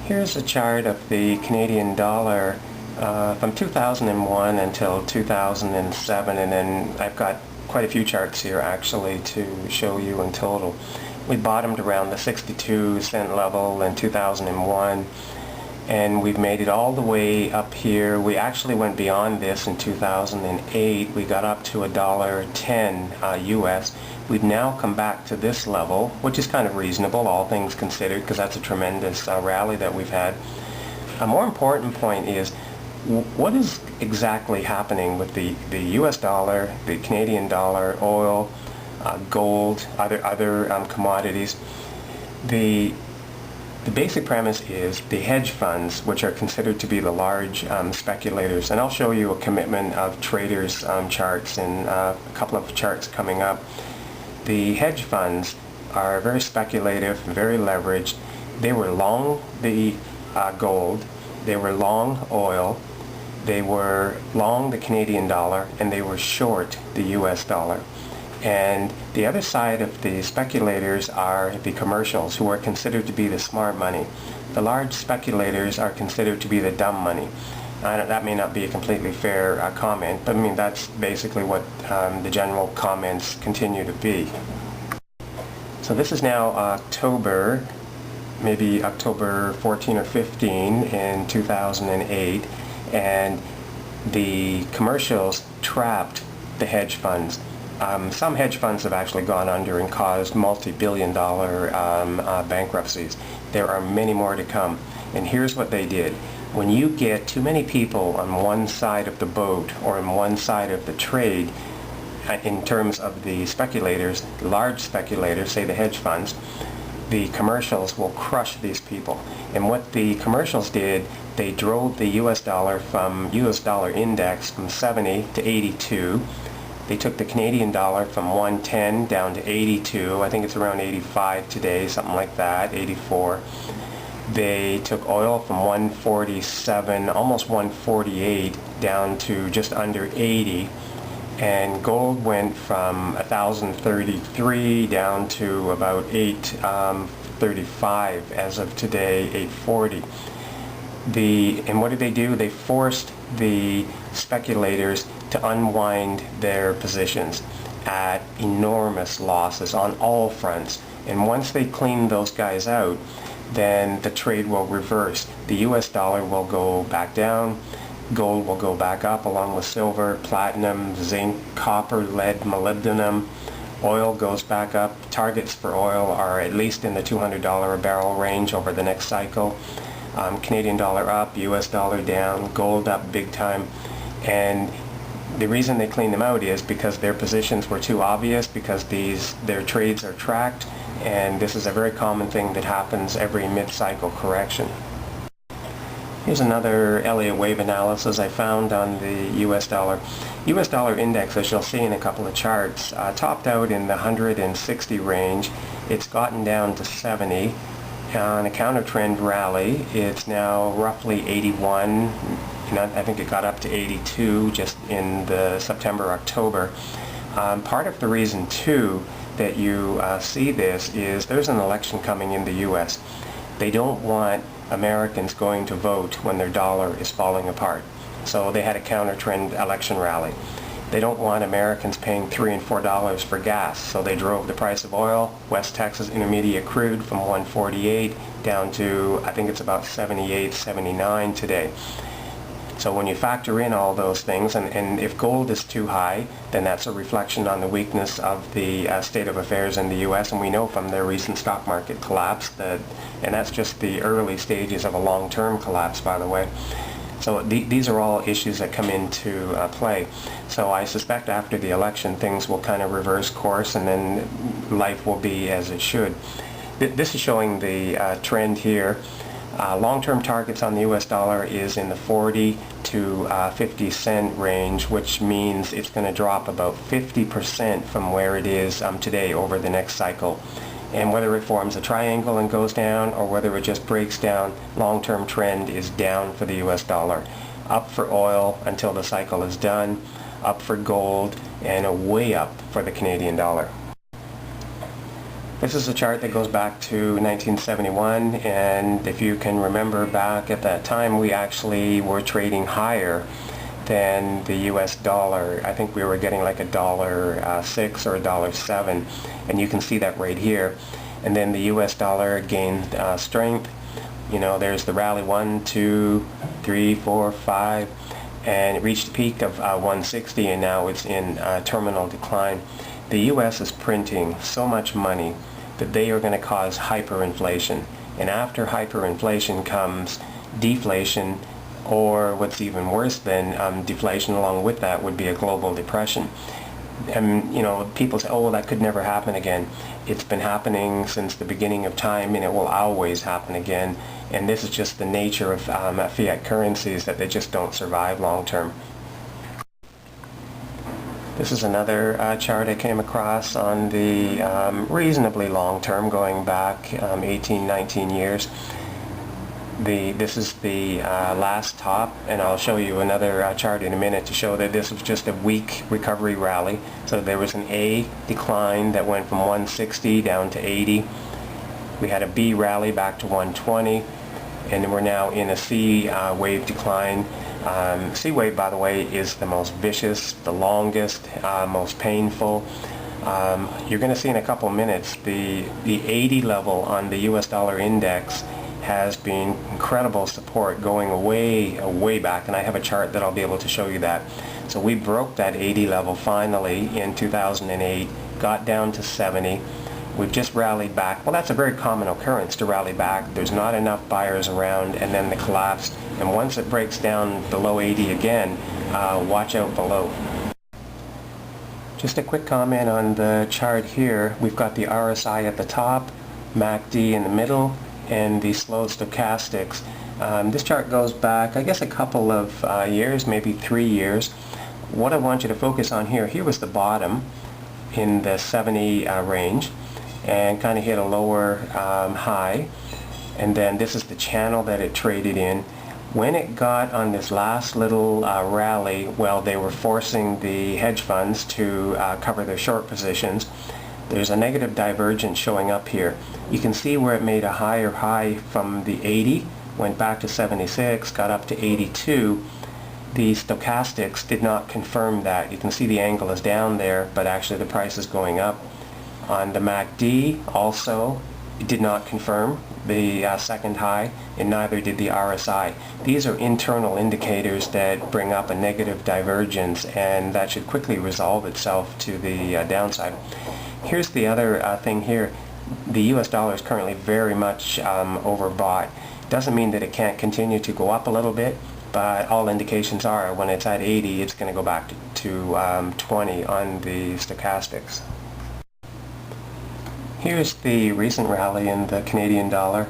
Here's a chart of the Canadian dollar from 2001 until 2007, and then I've got quite a few charts here actually to show you in total. We bottomed around the 62-cent level in 2001, and we've made it all the way up here. We actually went beyond this in 2008. We got up to $1.10 US. We've now come back to this level, which is kind of reasonable, all things considered, because that's a tremendous rally that we've had. A more important point is, what is exactly happening with the US dollar, the Canadian dollar, oil, gold, other commodities? The basic premise is the hedge funds, which are considered to be the large speculators, and I'll show you a commitment of traders charts in a couple of charts coming up. The hedge funds are very speculative, very leveraged. They were long the gold, they were long oil, they were long the Canadian dollar, and they were short the US dollar. And the other side of the speculators are the commercials, who are considered to be the smart money. The large speculators are considered to be the dumb money. That may not be a completely fair comment, but I mean that's basically what the general comments continue to be. So this is now October, maybe October 14 or 15 in 2008, and the commercials trapped the hedge funds. Some hedge funds have actually gone under and caused multi-billion-dollar bankruptcies. There are many more to come. And here's what they did. When you get too many people on one side of the boat or on one side of the trade, in terms of the speculators, large speculators, say the hedge funds, the commercials will crush these people. And what the commercials did, they drove the US dollar from US dollar index from 70 to 82. They took the Canadian dollar from 110 down to 82. I think it's around 85 today, something like that, 84. They took oil from 147, almost 148, down to just under 80. And gold went from 1,033 down to about 835 as of today, 840. And what did they do? They forced the speculators to unwind their positions at enormous losses on all fronts. And once they clean those guys out, then the trade will reverse. The US dollar will go back down, gold will go back up along with silver, platinum, zinc, copper, lead, molybdenum. Oil goes back up. Targets for oil are at least in the $200 a barrel range over the next cycle. Canadian dollar up, US dollar down, gold up big time. And the reason they cleaned them out is because their positions were too obvious, because their trades are tracked, and this is a very common thing that happens every mid-cycle correction. Here's another Elliott wave analysis I found on the US dollar. US dollar index, as you'll see in a couple of charts, topped out in the 160 range. It's gotten down to 70. On a counter-trend rally, it's now roughly 81. I think it got up to 82 just in the September-October. Part of the reason, too, that you see this is there's an election coming in the U.S. They don't want Americans going to vote when their dollar is falling apart. So they had a counter-trend election rally. They don't want Americans paying $3 and $4 for gas, so they drove the price of oil, West Texas Intermediate crude, from 148 down to, I think it's about 78, 79 today. So when you factor in all those things, and if gold is too high, then that's a reflection on the weakness of the state of affairs in the U.S., and we know from their recent stock market collapse and that's just the early stages of a long-term collapse, by the way. So these are all issues that come into play. So I suspect after the election things will kind of reverse course, and then life will be as it should. This is showing the trend here. Long-term targets on the US dollar is in the 40 to 50 cent range, which means it's going to drop about 50% from where it is today over the next cycle. And whether it forms a triangle and goes down, or whether it just breaks down, long-term trend is down for the US dollar. Up for oil until the cycle is done, up for gold, and way up for the Canadian dollar. This is a chart that goes back to 1971, and if you can remember back at that time, we actually were trading higher than the US dollar. I think we were getting like $1.06 or $1.07, and you can see that right here. And then the US dollar gained strength. You know, there's the rally 1, 2, 3, 4, 5, and it reached a peak of 160, and now it's in terminal decline. The US is printing so much money that they are going to cause hyperinflation. And after hyperinflation comes deflation, or what's even worse than deflation along with that would be a global depression. And you know, people say, oh, well, that could never happen again. It's been happening since the beginning of time, and it will always happen again. And this is just the nature of fiat currencies, that they just don't survive long term. This is another chart I came across on the reasonably long term, going back 18, 19 years. This is the last top, and I'll show you another chart in a minute to show that this was just a weak recovery rally. So there was an A decline that went from 160 down to 80. We had a B rally back to 120, and we're now in a C wave decline. C wave, by the way, is the most vicious, the longest, most painful. You're going to see in a couple minutes the 80 level on the US dollar index has been incredible support going way back, and I have a chart that I'll be able to show you that. So we broke that 80 level finally in 2008, got down to 70. We've just rallied back. Well, that's a very common occurrence, to rally back. There's not enough buyers around, and then the collapse. And once it breaks down below 80 again, watch out below. Just a quick comment on the chart here. We've got the RSI at the top, MACD in the middle, and the slow stochastics. This chart goes back, I guess, a couple of years, maybe 3 years. What I want you to focus on here was the bottom in the 70 range, and kind of hit a lower high, and then this is the channel that it traded in. When it got on this last little rally, well, they were forcing the hedge funds to cover their short positions. There's a negative divergence showing up here. You can see where it made a higher high from the 80, went back to 76, got up to 82. The stochastics did not confirm that. You can see the angle is down there, but actually the price is going up. On the MACD also, it did not confirm the second high, and neither did the RSI. These are internal indicators that bring up a negative divergence, and that should quickly resolve itself to the downside. Here's the other thing here. The US dollar is currently very much overbought. Doesn't mean that it can't continue to go up a little bit, but all indications are when it's at 80, it's going to go back to 20 on the stochastics. Here's the recent rally in the Canadian dollar.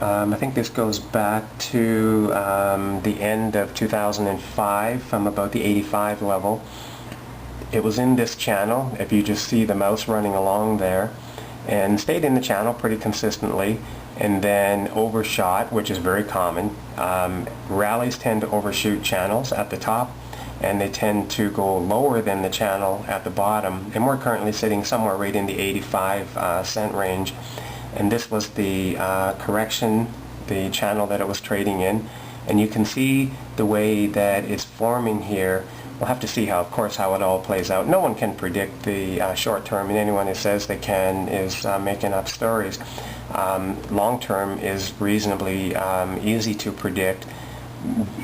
I think this goes back to the end of 2005, from about the 85 level. It was in this channel, if you just see the mouse running along there, and stayed in the channel pretty consistently, and then overshot, which is very common. Rallies tend to overshoot channels at the top, and they tend to go lower than the channel at the bottom, and we're currently sitting somewhere right in the 85 cent range. And this was the correction, the channel that it was trading in, and you can see the way that it's forming here. We'll have to see how, of course, how it all plays out. No one can predict the short term, and anyone who says they can is making up stories. Long term is reasonably easy to predict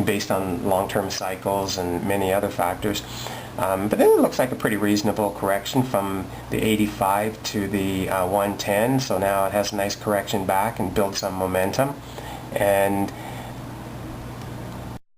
based on long-term cycles and many other factors. But then it looks like a pretty reasonable correction from the 85 to the 110, so now it has a nice correction back and builds some momentum. And